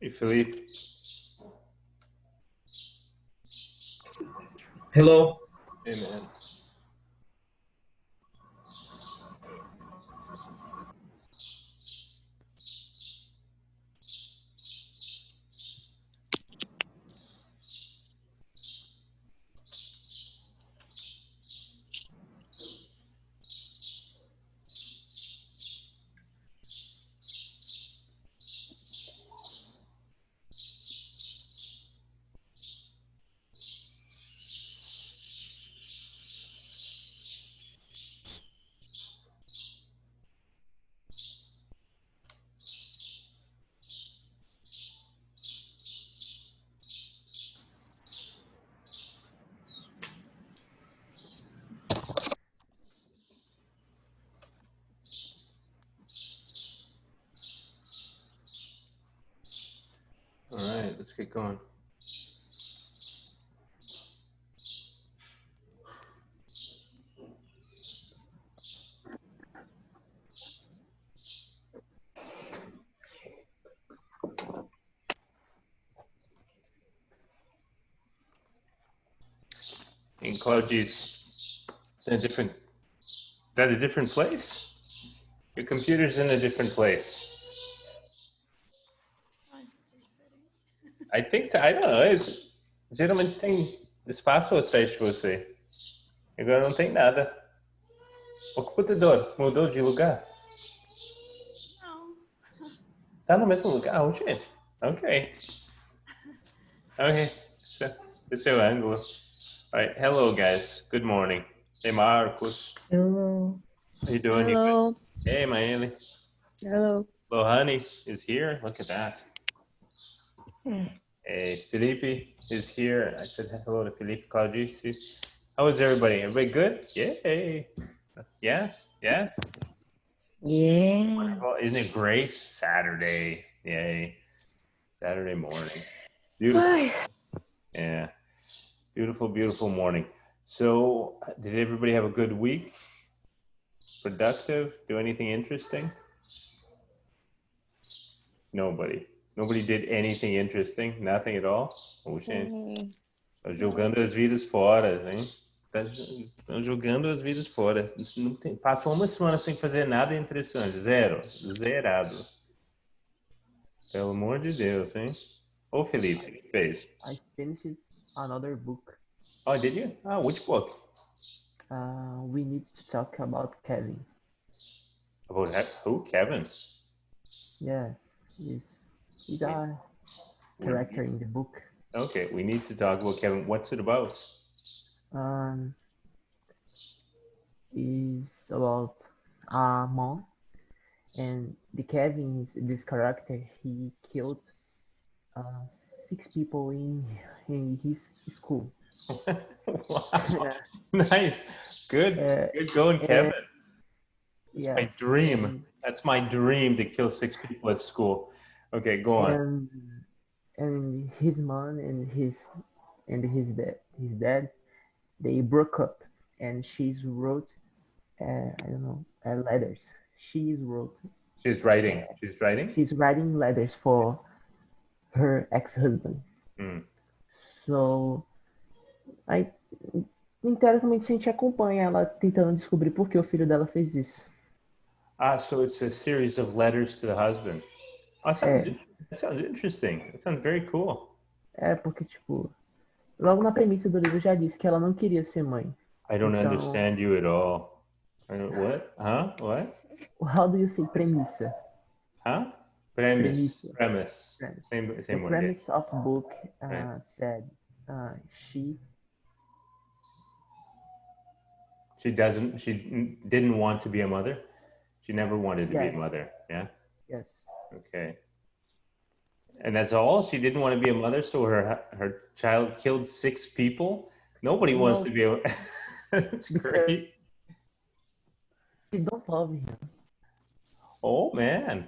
Hey, Felipe. Hello. Hey, man. All right, let's get going. In Cloudji's, it's is that a different place? Your computer's in a different place. I think so. I don't know. Geralmente tem espaço atrás de você. Agora não tem nada. O computador mudou de lugar? Não. Tá no mesmo lugar? Oh, gente. Ok. Okay. Esse é o ângulo. All right. Hello, guys. Good morning. Hey, Marcos. Hello. How you doing? You Hello. good? Hey, Maeli. Hello. Lohani is here. Look at that. Hey, Felipe is here. I said hello to Felipe Claudici. How is everybody? Everybody good? Yay. Yes, yes. Yeah. Wonderful. Isn't it great? Saturday. Yay. Saturday morning. Beautiful. Yeah. Beautiful, beautiful morning. So, did everybody have a good week? Productive? Do anything interesting? Nobody. Nobody did anything interesting? Nothing at all? Oh, gente. Tá jogando as vidas fora, hein? Estão jogando as vidas fora. Não tem, passou uma semana sem fazer nada interessante. Zero. Zerado. Pelo amor de Deus, hein? Ô, Felipe, o que fez? I finished another book. Oh, did you? Ah, which book? We need to talk about Kevin. About who? Kevin? Yeah, he's a character in the book. Okay, we need to talk about Kevin. What's it about? It's about a mom, and the Kevin is this character. He killed 6 people in his school. Wow. Yeah. Nice. Good. Good going, Kevin. Yes. My dream. That's my dream to kill 6 people at school. Okay, go on. And his mom and his dad, they broke up, and she's wrote letters. She's writing. She's writing letters for her ex-husband. So inteiramente a gente acompanha ela tentando descobrir por que o filho dela fez isso. Ah, so it's a series of letters to the husband. Oh, that sounds interesting. That sounds very cool. Porque, tipo, logo na premissa do livro já disse que ela não queria ser mãe. I don't Então- understand you at all. What? Huh? What? How do you say premissa? Huh? Premise. Premise. Same The word. premise of the book Right. said she She didn't want to be a mother. She never wanted to be a Yes. mother. Yeah. yes. Okay. And that's all? She didn't want to be a mother, so her child killed 6 people? Nobody wants No. to be a... That's great. She don't love him. Oh, man.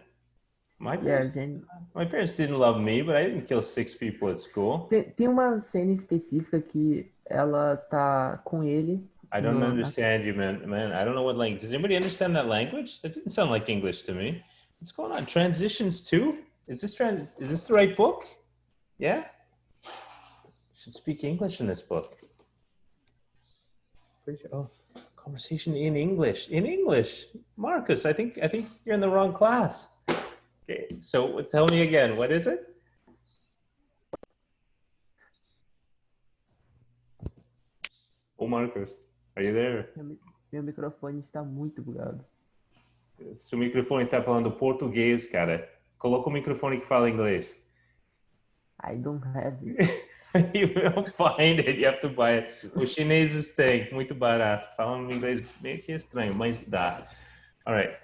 My Yes, and parents didn't love me, but I didn't kill 6 people at school. tem uma cena específica que ela tá com ele. I don't na- understand you, man. Man, I don't know what language. Does anybody understand that language? That didn't sound like English to me. What's going on? Transitions too? Is this the right book? Yeah? Should speak English in this book. Oh, conversation in English. In English. Marcus, I think you're in the wrong class. Okay, so tell me again, what is it? Oh, Marcus, are you there? Meu microfone está muito bugado. Seu microfone está falando português, cara. Coloca o microfone que fala inglês. I don't have it. You will find it, you have to buy it. Os chineses têm, muito barato. Falam inglês meio que estranho, mas dá. All right.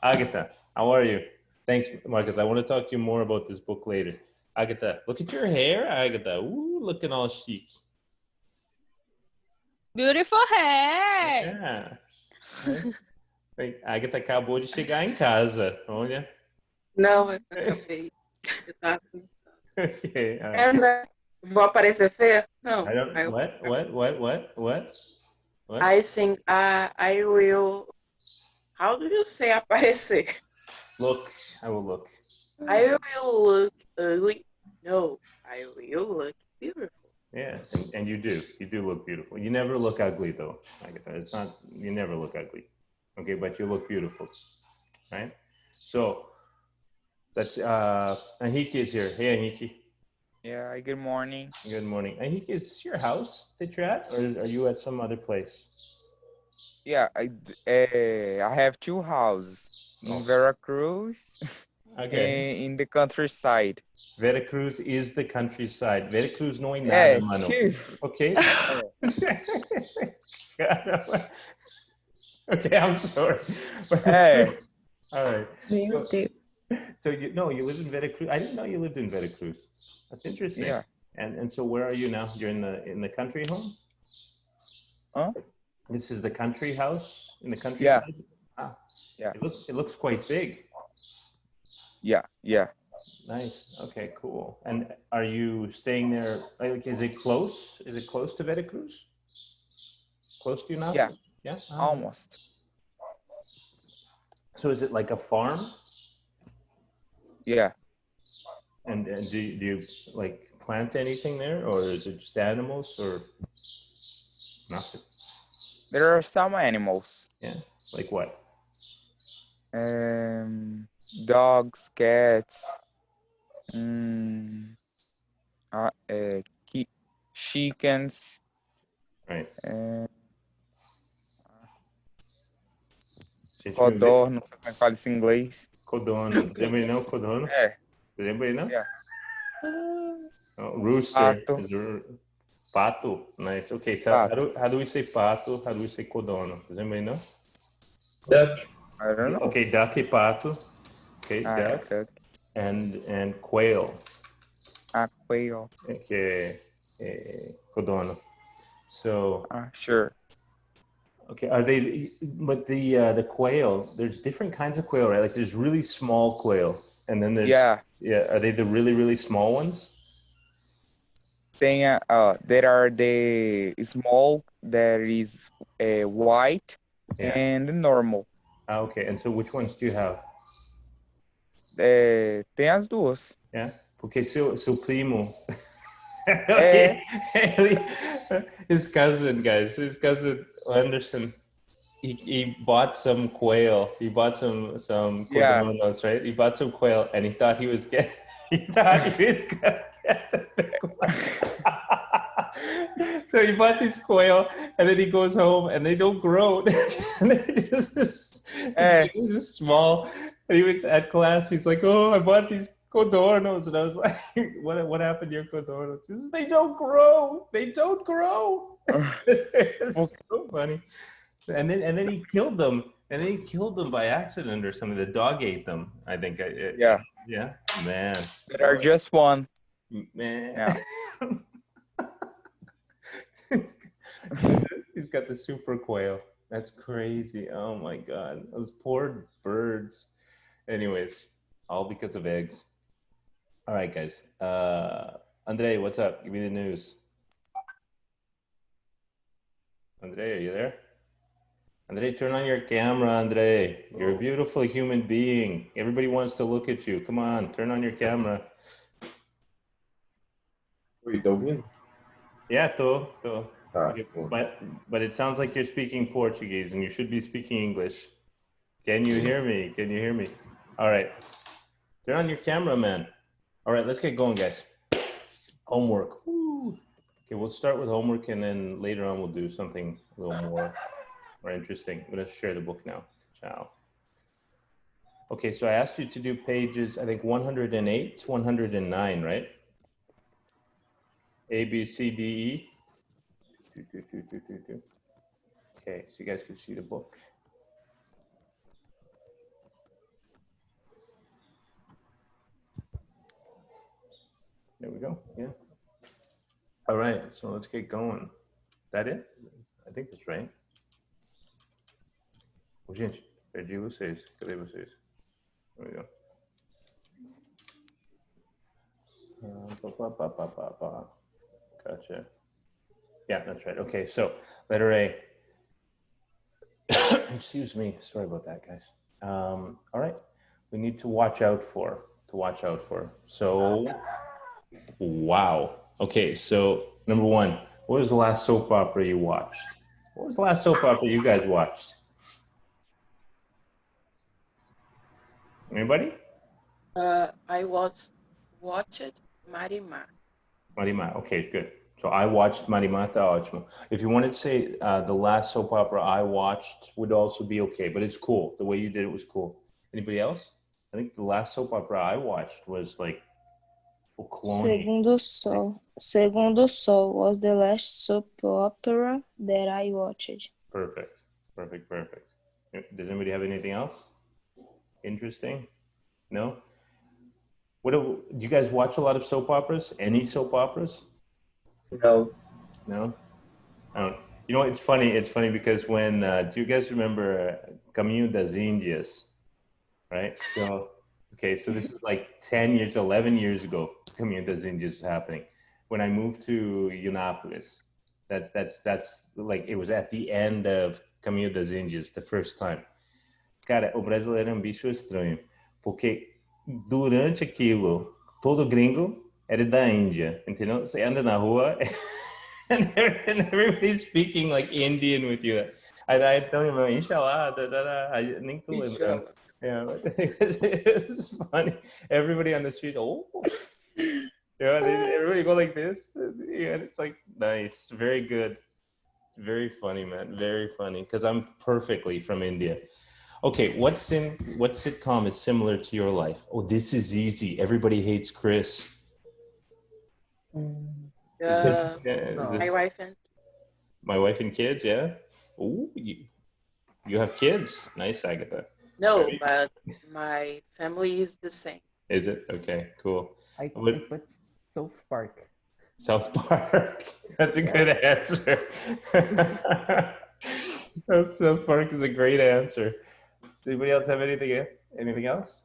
Agatha, how are you? Thanks, Marcus. I want to talk to you more about this book later. Agatha, look at your hair, Agatha. Ooh, looking all chic. Beautiful hair. Yeah. Agatha acabou de chegar em casa. Olha. Não, eu acabei. Eu tava... Okay. All right. Né? Vou aparecer feia? Não. I don't. What? I think I will. How do you say aparecer? Look. I will look. I will look ugly. No, I will look beautiful. Yeah, and you do. You do look beautiful. You never look ugly, though. Agatha. It's not. You never look ugly. Okay, but you look beautiful, right? So that's Ahiki is here. Hey, Ahiki. Yeah, good morning. Good morning. Ahiki, is this your house that you're at, or are you at some other place? Yeah, I have 2 houses in Oh. Veracruz Okay. and in the countryside. Veracruz is the countryside. Veracruz não é nada, mano. too. Okay. Okay, I'm sorry. Hey. All right. Meu Deus. So you live in Veracruz. I didn't know you lived in Veracruz. That's interesting. Yeah. And so where are you now? You're in the country home? Huh? This is the country house in the countryside? Yeah. Ah. Yeah. It looks quite big. Yeah. Nice. Okay, cool. And are you staying there? Like, is it close? Is it close to Veracruz? Close to you now? Yeah. Yeah. Almost. So is it like a farm? Yeah. And do you like plant anything there, or is it just animals, or nothing? There are some animals. Yeah. Like what? Dogs, cats, chickens, Right. codorno, não sei como é que fala isso em inglês. Codono. Does anybody know codono? É. Does anybody know? Yeah. Oh, rooster. Pato. Pato. Nice. Okay. So Pato. how do we say pato? How do we say codono? Does anybody know? Duck. I don't know. Okay, duck e pato. Okay, duck. Duck. And quail. Quail. Okay, codono. So Sure. okay, are they? But the quail, there's different kinds of quail, right? Like there's really small quail, and then there's Yeah. Are they the really small ones? There are the small that is white Yeah. and normal. Okay, and so which ones do you have? Tem as duas. Yeah, porque seu primo, É. his cousin, guys, his cousin Anderson, he bought some quail. He bought some Yeah. codorniz, right? He bought some quail, and he thought he was getting. He thought he was gonna get the quail. So he bought this quail, and then he goes home, and they don't grow. And they're just small. And he was at class. He's like, "Oh, I bought these codorniz," and I was like, "What happened to your codorniz?" He says, "They don't grow. They don't grow." It's so funny. And then he killed them. And then he killed them by accident or something. The dog ate them. I think. Yeah. Yeah. Man. There are just one. Man. Yeah. He's got the super quail. That's crazy. Oh my God. Those poor birds. Anyways, all because of eggs. All right, guys. Andre, what's up? Give me the news. Andre, are you there? Andre, turn on your camera, Andre. You're a beautiful human being. Everybody wants to look at you. Come on, turn on your camera. Oi, tá ouvindo? Yeah, tô. Tá. Bom. But it sounds like you're speaking Portuguese and you should be speaking English. Can you hear me? Can you hear me? All right. Turn on your camera, man. All right, let's get going, guys. Homework. Woo. Okay, we'll start with homework and then later on we'll do something a little more interesting. I'm going to share the book now. Ciao. Okay, so I asked you to do pages, I think 108, 109, right? A, B, C, D, E. Okay, so you guys can see the book. There we go, yeah. All right, so let's get going. That it? I think that's right. Oh, gente, perdi vocês. Cadê vocês? There we go. Gotcha. Yeah, that's right. Okay, so letter A. Excuse me. Sorry about that, guys. All right. We need to watch out for. So, wow. Okay, so number one, what was the last soap opera you watched? What was the last soap opera you guys watched? Anybody? I watched Marimar. Marimar. Okay, good. So I watched Marimar, tá ótimo. If you wanted to say the last soap opera I watched would also be okay, but it's cool. The way you did it was cool. Anybody else? I think the last soap opera I watched was like O Clone. Segundo Sol was the last soap opera that I watched. Perfect. Does anybody have anything else interesting? No? Do you guys watch a lot of soap operas? Any soap operas? No. No? I don't. You know, it's funny because when, do you guys remember Caminho das Índias? Right? So, okay, so this is like 10 years, 11 years ago, Caminho das Índias was happening. When I moved to Unápolis, that's like, it was at the end of Caminho das Índias, the first time. Cara, o brasileiro é bicho estranho, porque durante aquilo, todo gringo era da Índia, entendeu? Você anda na rua and everybody's speaking like Indian with you. I don't remember, inshallah, I nem tô lembrando. Yeah, it's funny. Everybody on the street, oh, yeah, everybody go like this. Yeah, it's like nice, very good, very funny, man, very funny. Because I'm perfectly from India. Okay, what sitcom is similar to your life? Oh, this is easy. Everybody Hates Chris. My Wife and Kids, yeah. Oh, you have kids. Nice, Agatha. No, but my family is the same. Is it? Okay, cool. I put South Park. South Park. That's a good answer. South Park is a great answer. Does anybody else have anything else?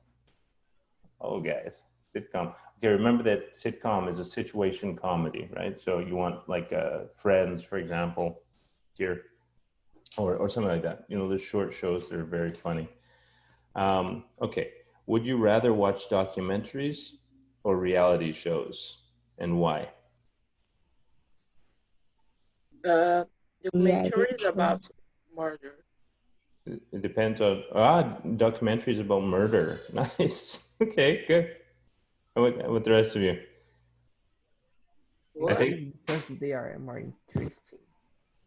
Oh, guys, sitcom. Okay, remember that sitcom is a situation comedy, right? So you want like Friends, for example, here, or something like that. You know, there's short shows that are very funny. Okay, would you rather watch documentaries or reality shows, and why? Documentaries about murder. It depends on documentaries about murder. Nice. Okay, good. What with the rest of you? I think because they are more interesting.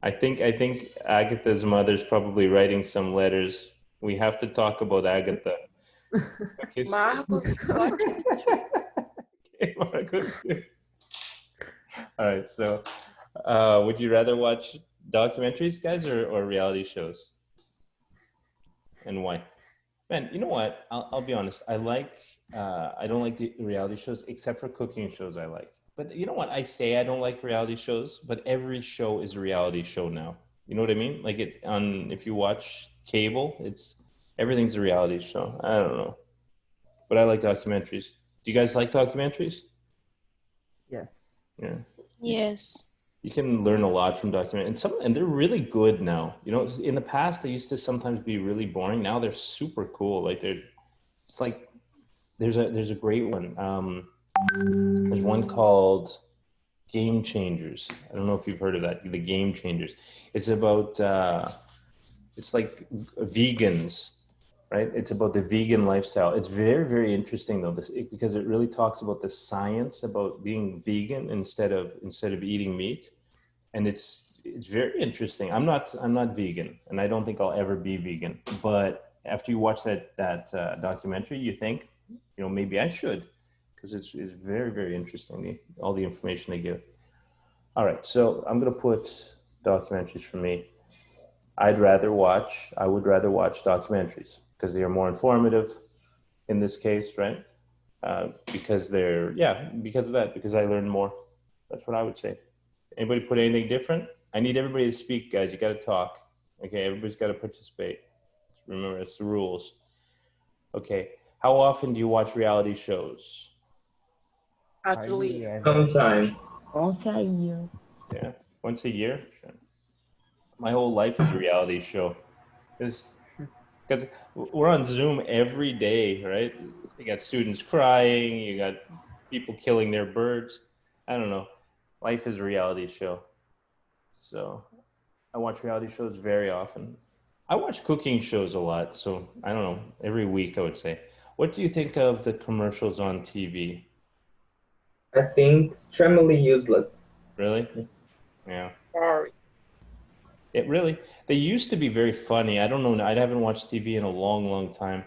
I think Agatha's mother's probably writing some letters. We have to talk about Agatha. Okay, Marcos, what? okay, Marcos. All right, so would you rather watch documentaries, guys, or reality shows? And why? Man, you know what? I'll be honest. I don't like the reality shows except for cooking shows I like. But you know what? I say I don't like reality shows, but every show is a reality show now. You know what I mean? Like if you watch cable, everything's a reality show. I don't know. But I like documentaries. Do you guys like documentaries? Yes. Yeah. Yes. You can learn a lot from documentaries, and they're really good now. You know, in the past they used to sometimes be really boring. Now they're super cool. Like it's like there's a great one. There's one called Game Changers. I don't know if you've heard of that. The Game Changers. It's about it's like vegans, right? It's about the vegan lifestyle. It's very, very interesting though, because it really talks about the science about being vegan instead of eating meat, and it's very interesting. I'm not vegan, and I don't think I'll ever be vegan. But after you watch that documentary, you think, maybe I should, because it's very, very interesting. All the information they give. All right, so I'm gonna put documentaries for me. I would rather watch documentaries because they are more informative in this case, right? Because of that, because I learn more. That's what I would say. Anybody put anything different? I need everybody to speak, guys. You got to talk. Okay, everybody's got to participate. Remember, it's the rules. Okay, how often do you watch reality shows? Actually, Sometimes. Once a year. Yeah, once a year. Sure. My whole life is a reality show. Because we're on Zoom every day, right? You got students crying, you got people killing their birds. I don't know. Life is a reality show. So I watch reality shows very often. I watch cooking shows a lot. So I don't know, every week I would say. What do you think of the commercials on TV? I think extremely useless. Really? Yeah. sorry. They used to be very funny. I don't know. I haven't watched TV in a long, long time.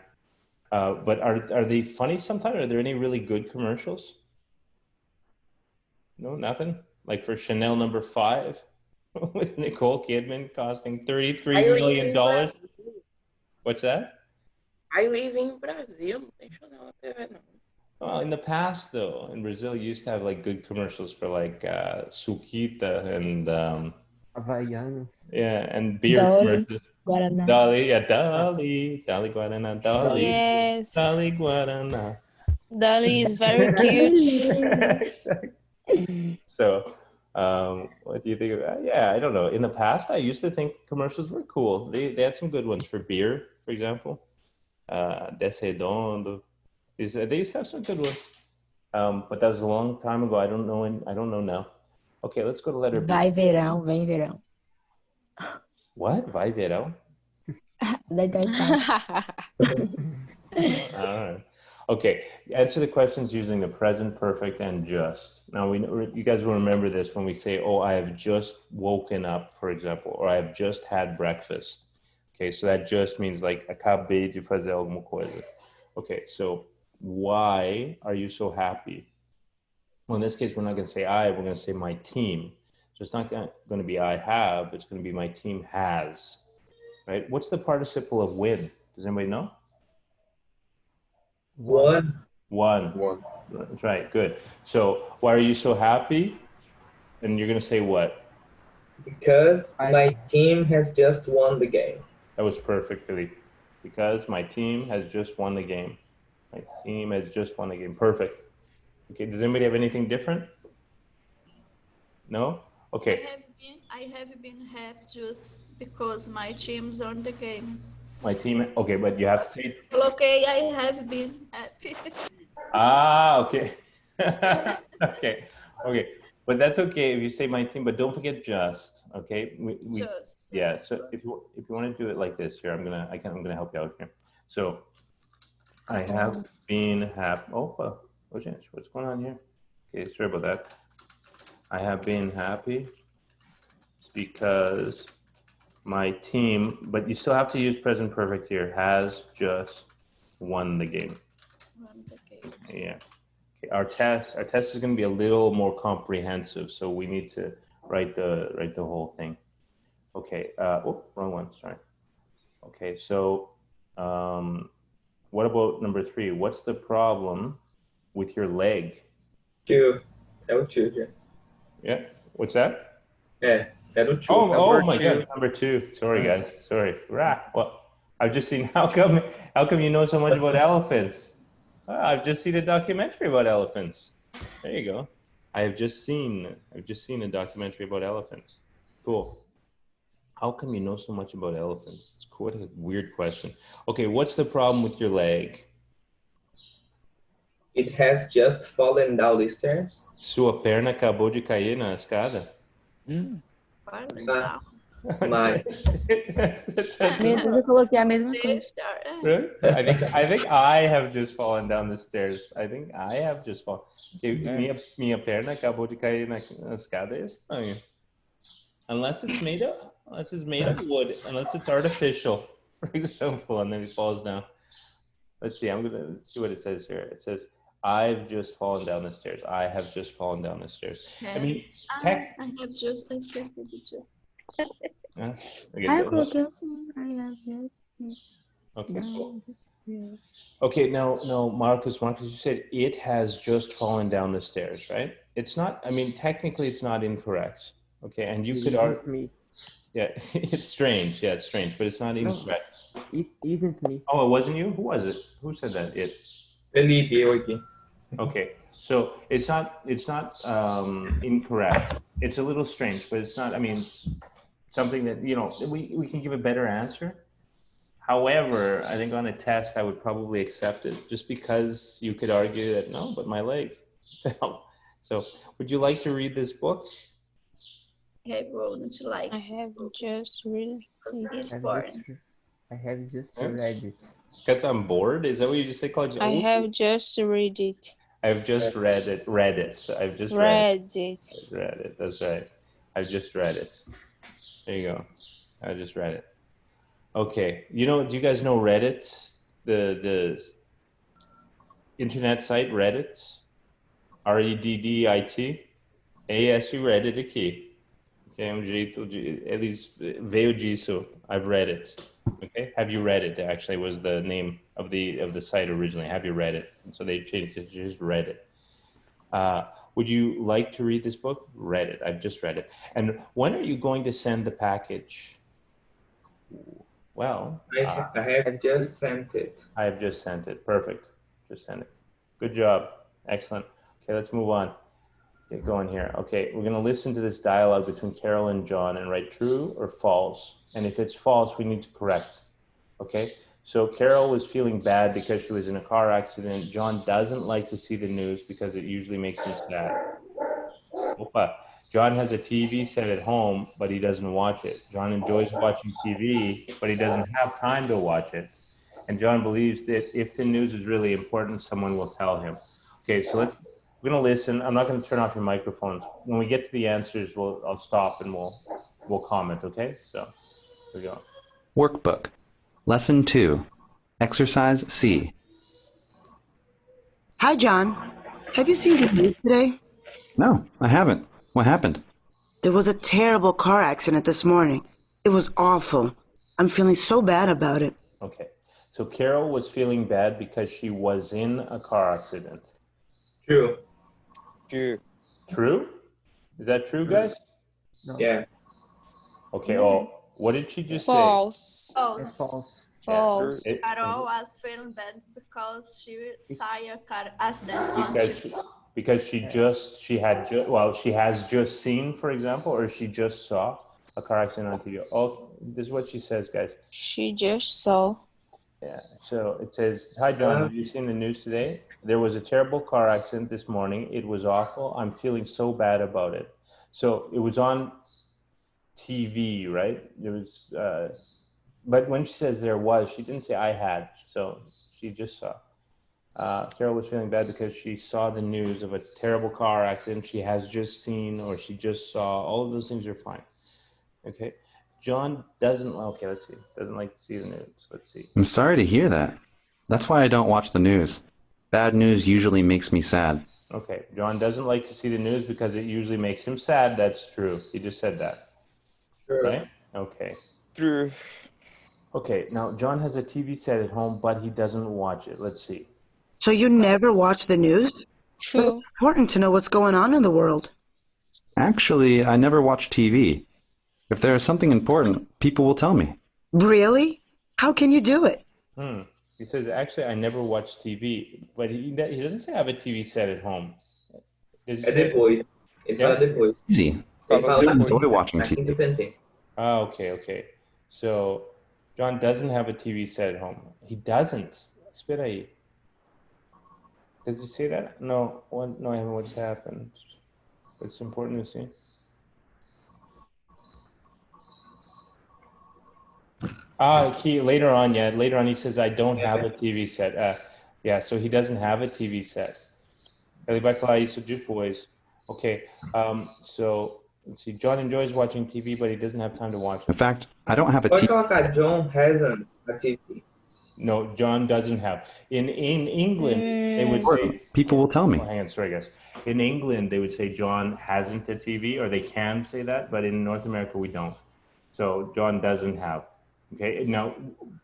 But are they funny sometimes? Are there any really good commercials? No, nothing? Like for Chanel number 5 with Nicole Kidman costing $33 million. What's that? I live in Brazil, não tem Chanel na TV, não. Well, in the past, though, in Brazil, you used to have like good commercials for like Suquita and Havaianas. yeah, and beer Dolly. commercials. Guaraná. Dolly, yeah, Dolly Guaraná, Dolly, Yes. Dolly Guaraná. Dolly is very cute. So, what do you think of that? Yeah, I don't know. In the past, I used to think commercials were cool. They had some good ones for beer, for example. Desredondo. They used to have some good ones. But that was a long time ago. I don't know now. Okay, let's go to letter B. Vai verão, vem verão. What? Vai verão? Daí tá. All right. Okay, answer the questions using the present perfect and just. Now, you guys will remember this when we say, oh, I have just woken up, for example, or I have just had breakfast. Okay, so that just means like, acabei de fazer alguma coisa. Okay, so why are you so happy? Well, in this case, we're not going to say I, we're going to say my team. So it's not going to be I have, it's going to be my team has, right? What's the participle of win? Does anybody know? One. That's right, good. So why are you so happy? And you're going to say what? Because my team has just won the game. That was perfect, Philippe. Because my team has just won the game. My team has just won the game. Perfect. Okay, does anybody have anything different? No? Okay. I have been happy just because my team's on the game. My team, okay, but you have to say. Okay, I have been happy. Okay. Okay. But that's okay if you say my team, but don't forget just, okay? Yeah. So if you want to do it like this here, I'm gonna help you out here. So I have been happy. What's going on here? Okay, sorry about that. I have been happy because my team, but you still have to use present perfect here, has just won the game. Yeah. Okay, our test is going to be a little more comprehensive, so we need to write the whole thing. Okay. Wrong one. Sorry. Okay. So, what about number 3? What's the problem with your leg? 2. É o 2, já. Yeah. What's that? É o 2. Oh Number my two. God. Number 2. Sorry, guys. Sorry. Well, I've just seen. How come you know so much about elephants? I've just seen a documentary about elephants. There you go. I've just seen a documentary about elephants. Cool. How come you know so much about elephants? It's quite a weird question. Okay, what's the problem with your leg? It has just fallen down the stairs. Sua perna acabou de cair na escada. Ah, my. Meu Deus, eu coloquei a mesma coisa. Really? I think I have just fallen down the stairs. I think I have just fallen. Okay, minha perna acabou de cair na escada é estranho. Unless it's made of wood, unless it's artificial, for example, and then it falls down. Let's see. I'm gonna see what it says here. It says, "I've just fallen down the stairs. I have just fallen down the stairs." I mean, I have just expected it just. Eu coloquei assim. Okay. Cool. Okay. Now, Marcus, you said it has just fallen down the stairs, right? It's not. I mean, technically, it's not incorrect. Okay, and you could argue. Me. Yeah, it's strange. Yeah, it's strange, but it's not incorrect. It isn't me. Oh, it wasn't you? Who was it? Who said that? It. Felipe, eu aqui. Okay, so it's not incorrect. It's a little strange, but it's not. I mean, it's something that we can give a better answer. However, I think on a test I would probably accept it, just because you could argue that no, but my leg fell. So, would you like to read this book? I wouldn't like. I have just read It's I boring. have just Huh? read it. Because I'm bored. Is that what you just said, Claudia? I have just read it. I've just read it. So I've just Read it. read it. That's right. I've just read it. There you go. I just read it. Okay. Do you guys know Reddit? The internet site Reddit? Reddit. Reddit aqui. Que é jeito de... Eles veio disso. I've read it. Okay. Have you read it? Actually, was the name of the site originally. Have you read it? And so they changed it to just read it. Would you like to read this book? Read it. I've just read it. And when are you going to send the package? Well, I have just sent it. I have just sent it. Perfect. Just send it. Good job. Excellent. Okay, let's move on. Get going here. Okay, we're going to listen to this dialogue between Carol and John and write true or false. And if it's false, we need to correct. Okay, so Carol was feeling bad because she was in a car accident. John doesn't like to see the news because it usually makes him sad. Opa. John has a TV set at home, but he doesn't watch it. John enjoys watching TV, but he doesn't have time to watch it. And John believes that if the news is really important, someone will tell him. Okay, so we're gonna listen. I'm not gonna turn off your microphones. When we get to the answers, I'll stop and we'll comment. Okay, so here we go. Workbook, Lesson 2, Exercise C. Hi, John. Have you seen the news today? No, I haven't. What happened? There was a terrible car accident this morning. It was awful. I'm feeling so bad about it. Okay, so Carol was feeling bad because she was in a car accident. True. True? Is that true, guys? No. Yeah. Okay. Oh, what did she just say? False. Oh, It's false. False. Carol was feeling bad because she saw a car accident on TV. Because she has just seen, for example, or she just saw a car accident on TV. Oh, this is what she says, guys. She just saw. Yeah. So it says, "Hi, John. Have you seen the news today? There was a terrible car accident this morning. It was awful. I'm feeling so bad about it." So it was on TV, right? There was, but when she says there was, she didn't say I had. So she just saw. Carol was feeling bad because she saw the news of a terrible car accident she has just seen or she just saw. All of those things are fine. Okay. John doesn't, okay, let's see. Doesn't like to see the news. Let's see. I'm sorry to hear that. That's why I don't watch the news. Bad news usually makes me sad. Okay. John doesn't like to see the news because it usually makes him sad. That's true. He just said that. Sure. Right? Okay. True. Okay. Now, John has a TV set at home, but he doesn't watch it. Let's see. So you never watch the news? True. It's important to know what's going on in the world. Actually, I never watch TV. If there is something important, people will tell me. Really? How can you do it? He says, actually, I never watch TV, but he doesn't say I have a TV set at home. Does he É say? depois. Ele fala depois. Easy. Ele Fala fala I depois. enjoy watching na quinta TV. sentença. Oh, okay. So, John doesn't have a TV set at home. He doesn't. Espera aí. Does he say that? No, no, I haven't. What's happened? It's important to see. Later on he says, I don't have a TV set. Yeah, so he doesn't have a TV set. Ele vai falar isso depois. Okay, so let's see. John enjoys watching TV, but he doesn't have time to watch In it. fact, I don't have a Pode TV. colocar John hasn't a TV. No, John doesn't have. In England, they would say, People will tell me. hang on, sorry guys. In England, they would say John hasn't a TV, or they can say that, but in North America, we don't. So John doesn't have. Okay, now,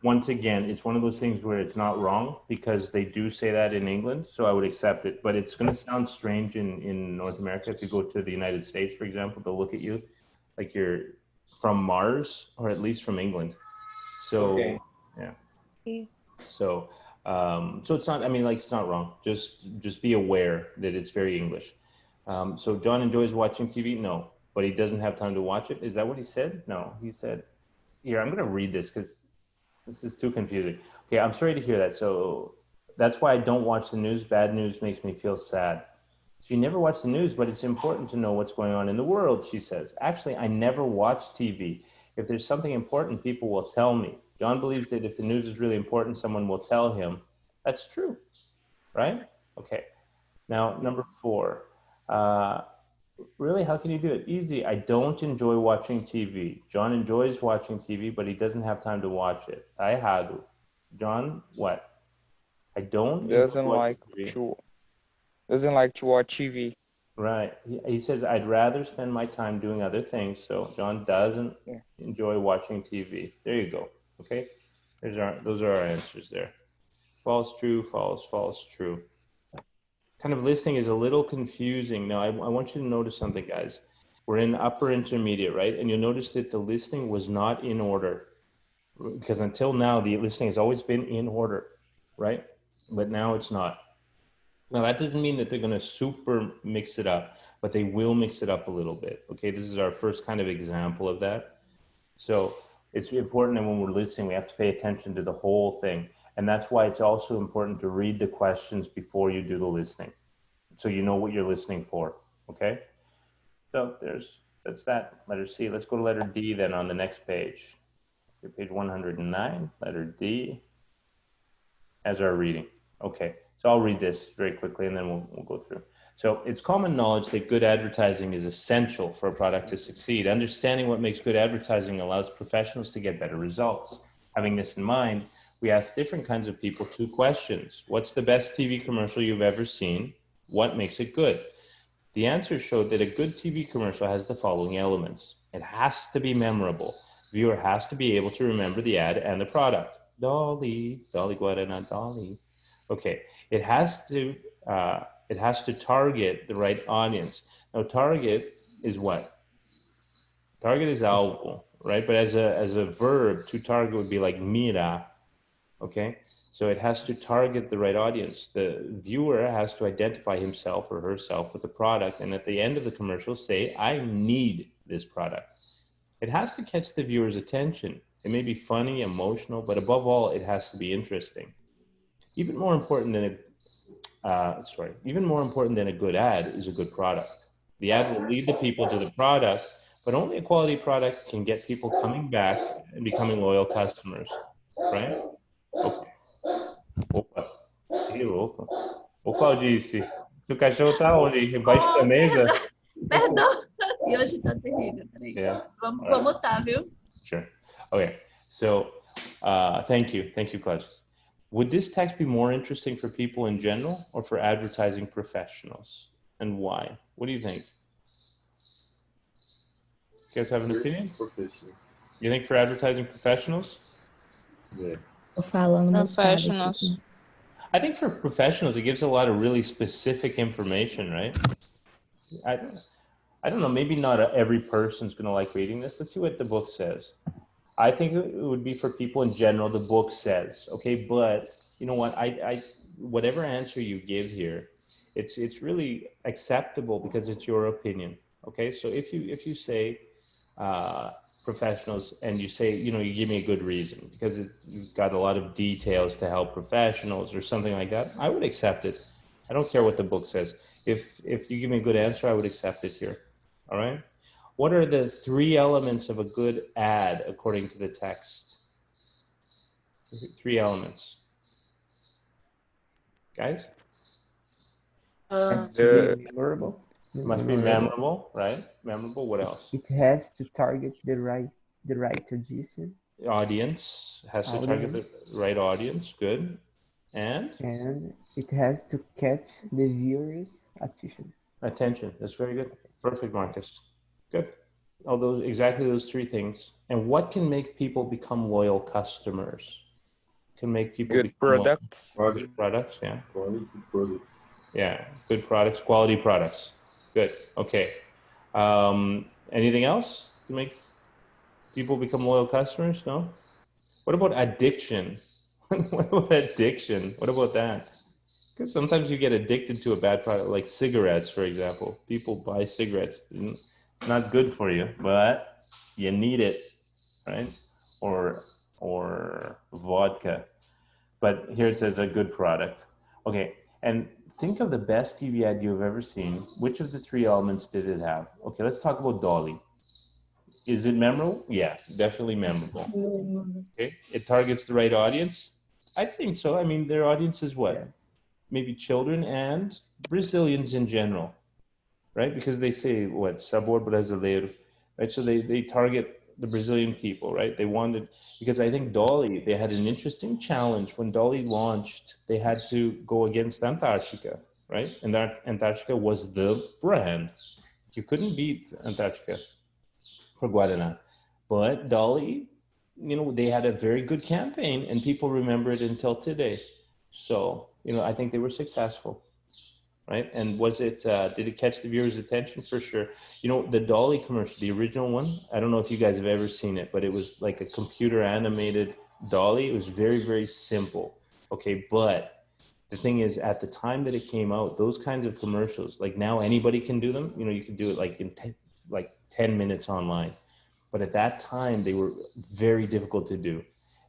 once again, it's one of those things where it's not wrong because they do say that in England, so I would accept it. But it's going to sound strange in North America. If you go to the United States, for example, they'll look at you like you're from Mars or at least from England. So, Okay. yeah. Okay. So, so it's not, I mean, like, it's not wrong. Just be aware that it's very English. So John enjoys watching TV? No, but he doesn't have time to watch it. Is that what he said? No, he said, here, I'm going to read this because this is too confusing. Okay, I'm sorry to hear that. So that's why I don't watch the news. Bad news makes me feel sad. So you never watch the news, but it's important to know what's going on in the world, she says. Actually, I never watch TV. If there's something important, people will tell me. John believes that if the news is really important, someone will tell him. That's true, right? Okay. Now, number 4. Really, how can you do it? Easy. I don't enjoy watching TV. John enjoys watching TV, but he doesn't have time to watch it. I had. John, what? I don't Doesn't enjoy like TV. doesn't like to watch TV. Right. He says, I'd rather spend my time doing other things. So John doesn't enjoy watching TV. There you go. Okay. Those are our answers there. False, true, false, false, true. Kind of listing is a little confusing. Now, I want you to notice something, guys. We're in upper intermediate, right? And you'll notice that the listing was not in order because until now, the listing has always been in order, right? But now it's not. Now, that doesn't mean that they're going to super mix it up, but they will mix it up a little bit. Okay, this is our first kind of example of that. So it's important that when we're listening, we have to pay attention to the whole thing. And that's why it's also important to read the questions before you do the listening, so you know what you're listening for, okay? So that's that, letter C. Let's go to letter D then on the next page. Page 109, letter D, as our reading. Okay, so I'll read this very quickly and then we'll go through. So it's common knowledge that good advertising is essential for a product to succeed. Understanding what makes good advertising allows professionals to get better results. Having this in mind, we asked different kinds of people 2 questions. What's the best TV commercial you've ever seen? What makes it good? The answers showed that a good TV commercial has the following elements. It has to be memorable. The viewer has to be able to remember the ad and the product. Dolly, Dolly Guarana, Dolly. Okay, it has to target the right audience. Now, target is what? Target is alvo, right? But as a verb, to target would be like mira, okay? So it has to target the right audience. The viewer has to identify himself or herself with the product, and at the end of the commercial say, I need this product. It has to catch the viewer's attention. It may be funny, emotional, but above all, it has to be interesting. Even more important than a good ad is a good product. The ad will lead the people to the product, but only a quality product can get people coming back and becoming loyal customers, right? Okay. Opa, que louco. Ô, Claudice, seu cachorro tá onde? Embaixo da mesa? Perdão. E hoje tá terrível. Peraí. Yeah. Vou mutar, viu? Sure. Okay. So, thank you. Thank you, Claudius. Would this text be more interesting for people in general or for advertising professionals? And why? What do you think? You guys have an opinion? You think for advertising professionals? Tô falando no Professionals. I think for professionals, it gives a lot of really specific information, right? I don't know, maybe not every person's going to like reading this. Let's see what the book says. I think it would be for people in general, the book says, okay, but you know what, whatever answer you give here, it's really acceptable because it's your opinion, okay? So if you say professionals and you say, you know, you give me a good reason because you've got a lot of details to help professionals or something like that, I would accept it. I don't care what the book says. If you give me a good answer, I would accept it here, all right? What are the 3 elements of a good ad according to the text? 3 elements. Guys? Has to be memorable. Must be memorable, right? Memorable, what else? It has to target the right audience. Audience, has to target the right audience, good. And it has to catch the viewer's attention. Attention, that's very good. Perfect, Marcus. Good. Exactly those 3 things. And what can make people become loyal customers? Can make people Good products. Good products, yeah. Quality products. Yeah, good products, quality products. Good. Okay. Anything else to make people become loyal customers? No? What about addiction? What about addiction? What about that? Because sometimes you get addicted to a bad product, like cigarettes, for example. People buy cigarettes. It's not good for you, but you need it, right? Or vodka. But here it says a good product. Okay, and think of the best TV ad you've ever seen. Which of the 3 elements did it have? Okay, let's talk about Dolly. Is it memorable? Yeah, definitely memorable. Okay, it targets the right audience? I think so. I mean, their audience is what? Maybe children and Brazilians in general, right? Because they say, what, sabor brasileiro, right? So they target the Brazilian people, right? They wanted, because I think Dolly, they had an interesting challenge. When Dolly launched, they had to go against Antarctica, right? And that Antarctica was the brand. You couldn't beat Antarctica for Guaraná. But Dolly, you know, they had a very good campaign and people remember it until today. So, you know, I think they were successful, right? And was it, did it catch the viewer's attention? For sure. You know, the Dolly commercial, the original one, I don't know if you guys have ever seen it, but it was like a computer animated Dolly. It was very, very simple. Okay, but the thing is, at the time that it came out, those kinds of commercials, like now anybody can do them. You know, you can do it like in 10 minutes online. But at that time, they were very difficult to do.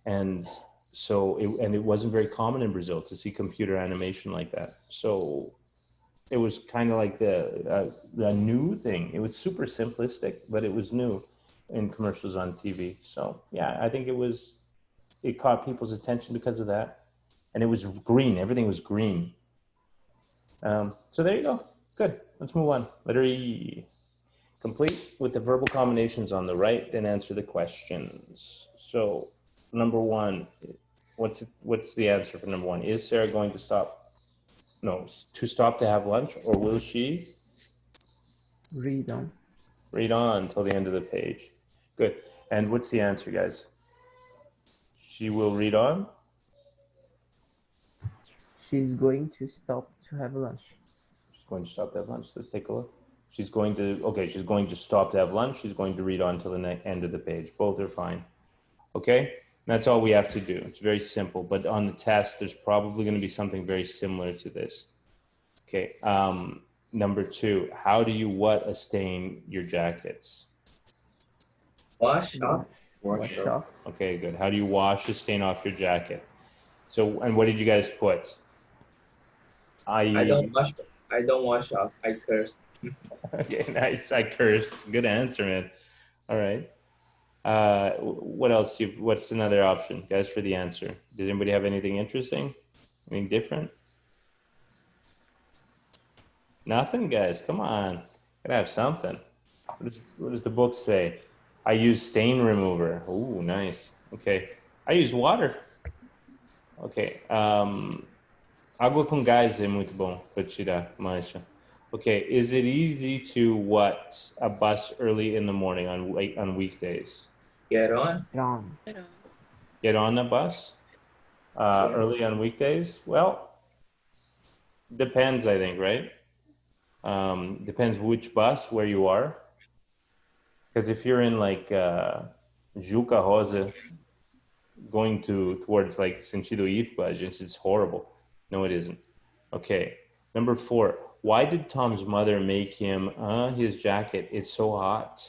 And so, it wasn't very common in Brazil to see computer animation like that. So it was kind of like the new thing. It was super simplistic, but it was new in commercials on TV. So yeah, I think it caught people's attention because of that. And it was green, everything was green. So there you go, good, let's move on. Letter E. Complete with the verbal combinations on the right, then answer the questions. So number 1, what's the answer for number 1? Is Sarah going to stop? No, to stop to have lunch, or will she? Read on. Read on until the end of the page. Good. And what's the answer, guys? She will read on? She's going to stop to have lunch. She's going to stop to have lunch. Let's take a look. She's going to stop to have lunch. She's going to read on till the end of the page. Both are fine. Okay? That's all we have to do. It's very simple, but on the test, there's probably going to be something very similar to this. Okay. Number 2, how do you stain your jackets? Wash off. Wash off. Okay, good. How do you wash the stain off your jacket? So, and what did you guys put? I don't wash off. I curse. Okay, nice. I curse. Good answer, man. All right. What else? What's another option, guys, for the answer? Does anybody have anything interesting? Anything different? Nothing, guys. Come on. Gotta have something. What does the book say? I use stain remover. Ooh, nice. Okay. I use water. Ok. Água com gás é muito bom para tirar mancha. Okay. Is it easy to what a bus early in the morning on weekdays? Get on. Wrong. Get on the bus early on weekdays? Well, depends, I think, right? Depends which bus, where you are. Because if you're in like Juca Rosa, going towards like Sentido IFBA, it's horrible. No, it isn't. Okay. Number 4. Why did Tom's mother make him his jacket? It's so hot.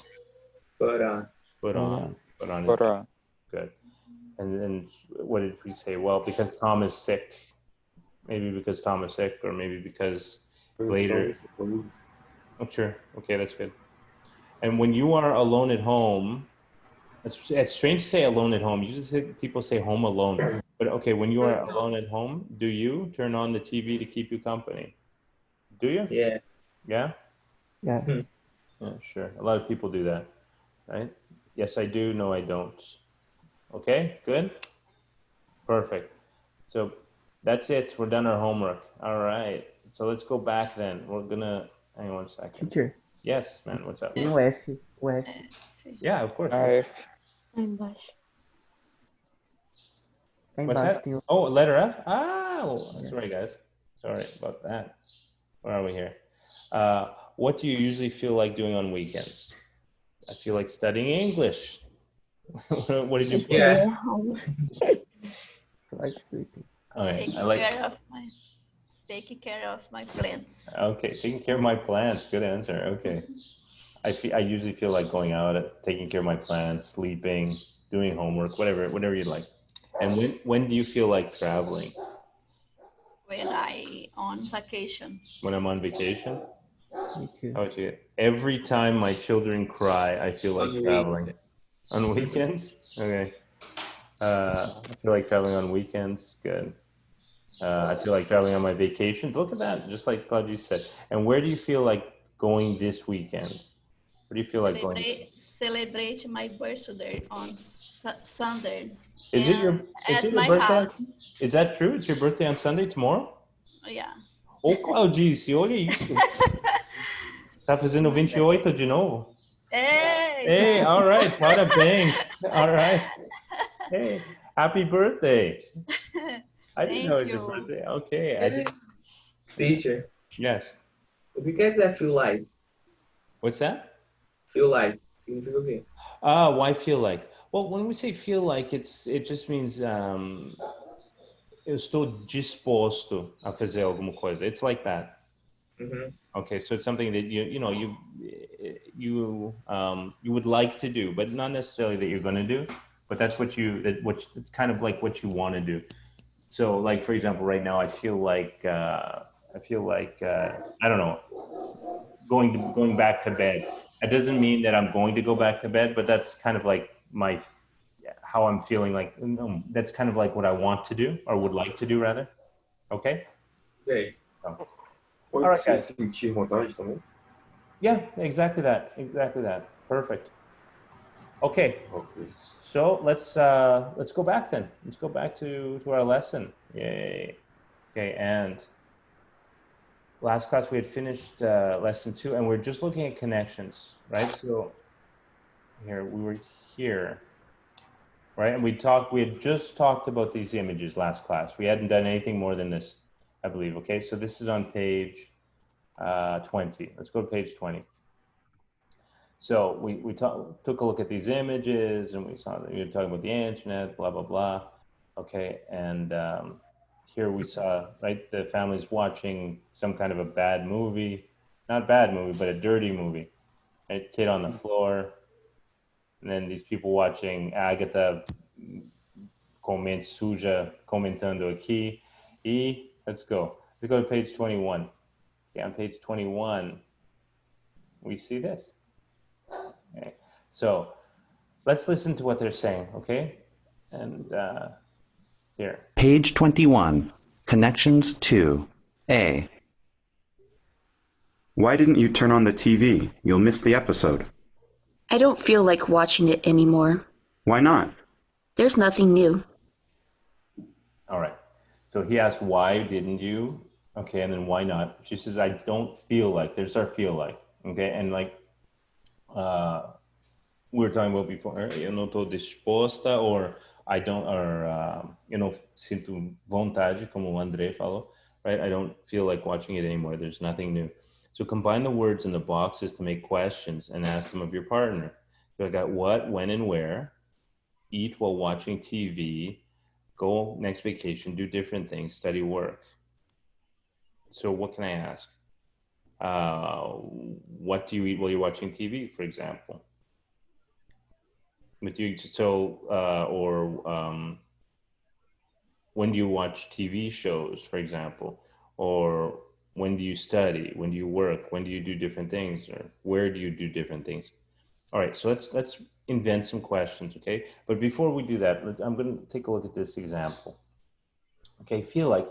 Put on. Put on. Put on. Good. And then what did we say? Well, because Tom is sick. Maybe because Tom is sick, or maybe because later. Oh, sure. Okay, that's good. And when you are alone at home, it's strange to say alone at home. Usually people say home alone. But okay, when you are alone at home, do you turn on the TV to keep you company? Do you? Yeah. Yeah? Yeah. Yeah, sure. A lot of people do that, right? Yes, I do. No, I don't. Okay, good. Perfect. So that's it. We're done our homework. All right. So let's go back then. We're gonna hang on 1 second. Teacher. Yes, man. What's up? Tem o F. O F. Yeah, of course. If Lá embaixo. Lá What's embaixo that? tem o... Oh, letter F? Oh, that's right, guys. Sorry about that. Where are we here? What do you usually feel like doing on weekends? I feel like studying English. What did you put? Yeah. Like sleeping. Okay, Taking I like. taking care of my plants. Okay, taking care of my plants. Good answer. Okay, I usually feel like going out, taking care of my plants, sleeping, doing homework, whatever you like. And when do you feel like traveling? When I on vacation. When I'm on vacation? Me too. Oh, gee. Every time my children cry, I feel like traveling. On weekends? Okay. I feel like traveling on weekends. Good. I feel like traveling on my vacation. Look at that, just like Claudia said. And where do you feel like going this weekend? Where do you feel like going? Celebrate my birthday on Sunday. Is it your my birthday? house. Is that true? It's your birthday on Sunday, tomorrow? Yeah. Ô, Claudice, olha isso. Tá fazendo 28 de novo? Hey, all right. Parabéns. All right. Hey, happy birthday. I didn't know it was your birthday. Okay. I didn't. Teacher, Yes. o que quer dizer feel like? What's that? Feel like. Significa o quê? Why feel like? Well, when we say feel like, it just means eu estou disposto a fazer alguma coisa. It's like that. Mhm. Okay, so it's something that you would like to do, but not necessarily that you're going to do. But that's it's kind of like what you want to do. So, like for example, right now I feel like I don't know, going back to bed. It doesn't mean that I'm going to go back to bed, but that's kind of like how I'm feeling. Like that's kind of like what I want to do or would like to do rather. Okay. Okay. So. Pode All right, ser guys. sentir vontade também? Yeah, exactly that. Perfect. Okay. Okay. So let's go back then. Let's go back to our lesson. Yay. Okay, and last class we had finished lesson 2, and we're just looking at connections, right? So here we were here, right? And we had just talked about these images last class. We hadn't done anything more than this, I believe. Okay, so this is on page 20. Let's go to page 20. So we took a look at these images, and we saw that we were talking about the internet, blah, blah, blah. Okay, and here we saw, right, the family's watching some kind of a bad movie. Not bad movie, but a dirty movie. Right? Kid on the floor. And then these people watching Agatha comentando aqui. Let's go. Let's go to page 21. Okay, on page 21, we see this. Okay. So let's listen to what they're saying, okay? And here. Page 21, Connections 2, A. Why didn't you turn on the TV? You'll miss the episode. I don't feel like watching it anymore. Why not? There's nothing new. All right. So he asked, why didn't you? Okay, and then why not? She says, I don't feel like. There's our feel like. Okay, and like we were talking about before, eu não tô disposta, or I don't, or eu não sinto vontade, como o André falou, right? I don't feel like watching it anymore. There's nothing new. So combine the words in the boxes to make questions and ask them of your partner. So I got what, when, and where. Eat while watching TV. Go next vacation. Do different things. Study, work. So what can I ask? What do you eat while you're watching TV, for example? When do you watch TV shows, for example? Or when do you study? When do you work? When do you do different things? Or where do you do different things? All right, so let's invent some questions, okay? But before we do that, I'm going to take a look at this example. Okay, feel like